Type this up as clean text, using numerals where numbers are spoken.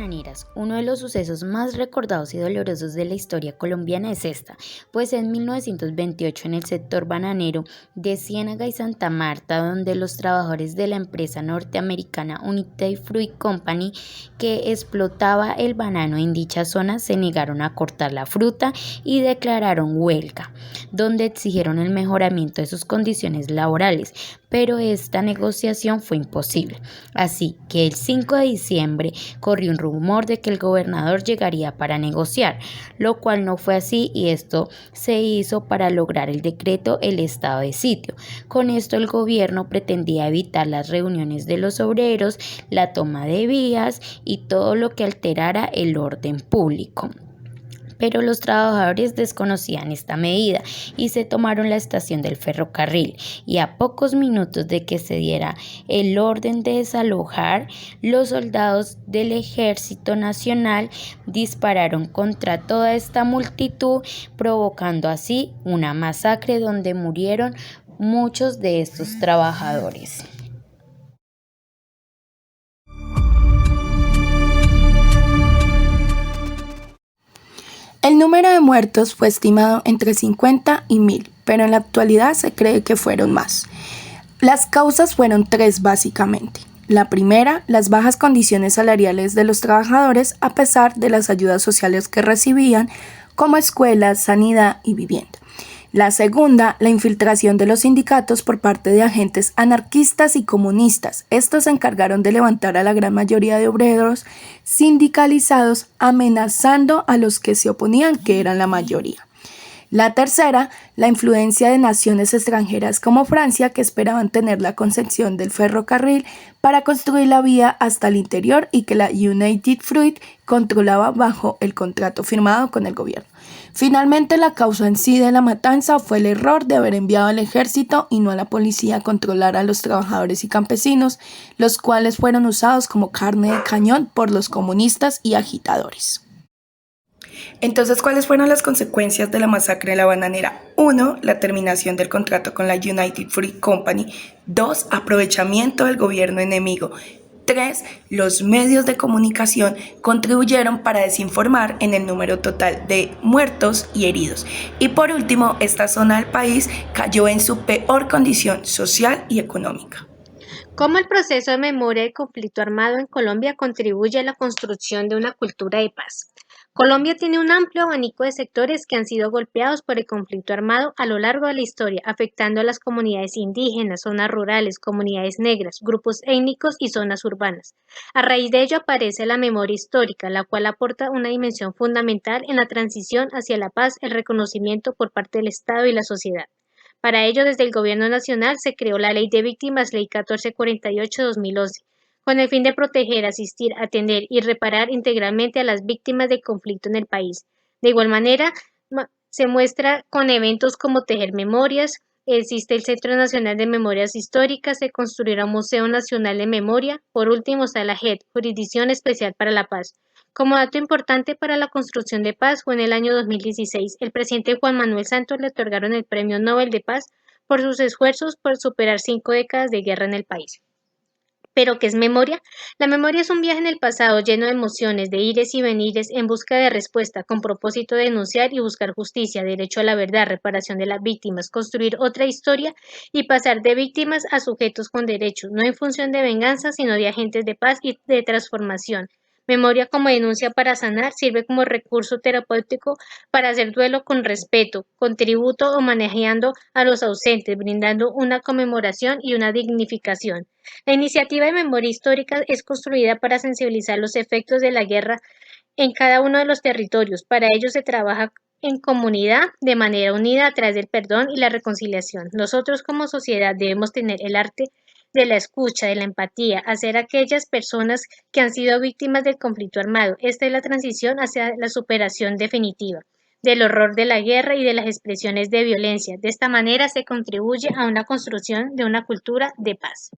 bananeras, uno de los sucesos más recordados y dolorosos de la historia colombiana es esta, pues en 1928 en el sector bananero de Ciénaga y Santa Marta, donde los trabajadores de la empresa norteamericana United Fruit Company, que explotaba el banano en dicha zona, se negaron a cortar la fruta y declararon huelga, donde exigieron el mejoramiento de sus condiciones laborales, pero esta negociación fue imposible. Así que el 5 de diciembre corrió un rumor de que el gobernador llegaría para negociar, lo cual no fue así y esto se hizo para lograr el decreto el estado de sitio. Con esto el gobierno pretendía evitar las reuniones de los obreros, la toma de vías y todo lo que alterara el orden público. Pero los trabajadores desconocían esta medida y se tomaron la estación del ferrocarril, y a pocos minutos de que se diera el orden de desalojar, los soldados del Ejército Nacional dispararon contra toda esta multitud, provocando así una masacre donde murieron muchos de estos trabajadores. El número de muertos fue estimado entre 50 y 1000, pero en la actualidad se cree que fueron más. Las causas fueron tres básicamente. La primera, las bajas condiciones salariales de los trabajadores a pesar de las ayudas sociales que recibían, como escuelas, sanidad y vivienda. La segunda, la infiltración de los sindicatos por parte de agentes anarquistas y comunistas. Estos se encargaron de levantar a la gran mayoría de obreros sindicalizados, amenazando a los que se oponían, que eran la mayoría. La tercera, la influencia de naciones extranjeras como Francia, que esperaban tener la concesión del ferrocarril para construir la vía hasta el interior y que la United Fruit controlaba bajo el contrato firmado con el gobierno. Finalmente, la causa en sí de la matanza fue el error de haber enviado al ejército y no a la policía a controlar a los trabajadores y campesinos, los cuales fueron usados como carne de cañón por los comunistas y agitadores. Entonces, ¿cuáles fueron las consecuencias de la masacre de la bananera? 1. La terminación del contrato con la United Fruit Company. 2. Aprovechamiento del gobierno enemigo. 3. Los medios de comunicación contribuyeron para desinformar en el número total de muertos y heridos. Y por último, esta zona del país cayó en su peor condición social y económica. ¿Cómo el proceso de memoria del conflicto armado en Colombia contribuye a la construcción de una cultura de paz? Colombia tiene un amplio abanico de sectores que han sido golpeados por el conflicto armado a lo largo de la historia, afectando a las comunidades indígenas, zonas rurales, comunidades negras, grupos étnicos y zonas urbanas. A raíz de ello aparece la memoria histórica, la cual aporta una dimensión fundamental en la transición hacia la paz, el reconocimiento por parte del Estado y la sociedad. Para ello, desde el Gobierno Nacional se creó la Ley de Víctimas, Ley 1448-2011, con el fin de proteger, asistir, atender y reparar integralmente a las víctimas del conflicto en el país. De igual manera, se muestra con eventos como Tejer Memorias, existe el Centro Nacional de Memorias Históricas, se construirá un Museo Nacional de Memoria, por último está la JEP, Jurisdicción Especial para la Paz. Como dato importante para la construcción de paz, fue en el año 2016, el presidente Juan Manuel Santos le otorgaron el Premio Nobel de Paz por sus esfuerzos por superar 5 décadas de guerra en el país. ¿Pero qué es memoria? La memoria es un viaje en el pasado lleno de emociones, de ires y venires en busca de respuesta, con propósito de denunciar y buscar justicia, derecho a la verdad, reparación de las víctimas, construir otra historia y pasar de víctimas a sujetos con derechos, no en función de venganza, sino de agentes de paz y de transformación. Memoria como denuncia para sanar sirve como recurso terapéutico para hacer duelo con respeto, con tributo homenajeando a los ausentes, brindando una conmemoración y una dignificación. La iniciativa de memoria histórica es construida para sensibilizar los efectos de la guerra en cada uno de los territorios. Para ello se trabaja en comunidad de manera unida a través del perdón y la reconciliación. Nosotros como sociedad debemos tener el arte de la escucha, de la empatía, hacer aquellas personas que han sido víctimas del conflicto armado. Esta es la transición hacia la superación definitiva del horror de la guerra y de las expresiones de violencia. De esta manera se contribuye a una construcción de una cultura de paz.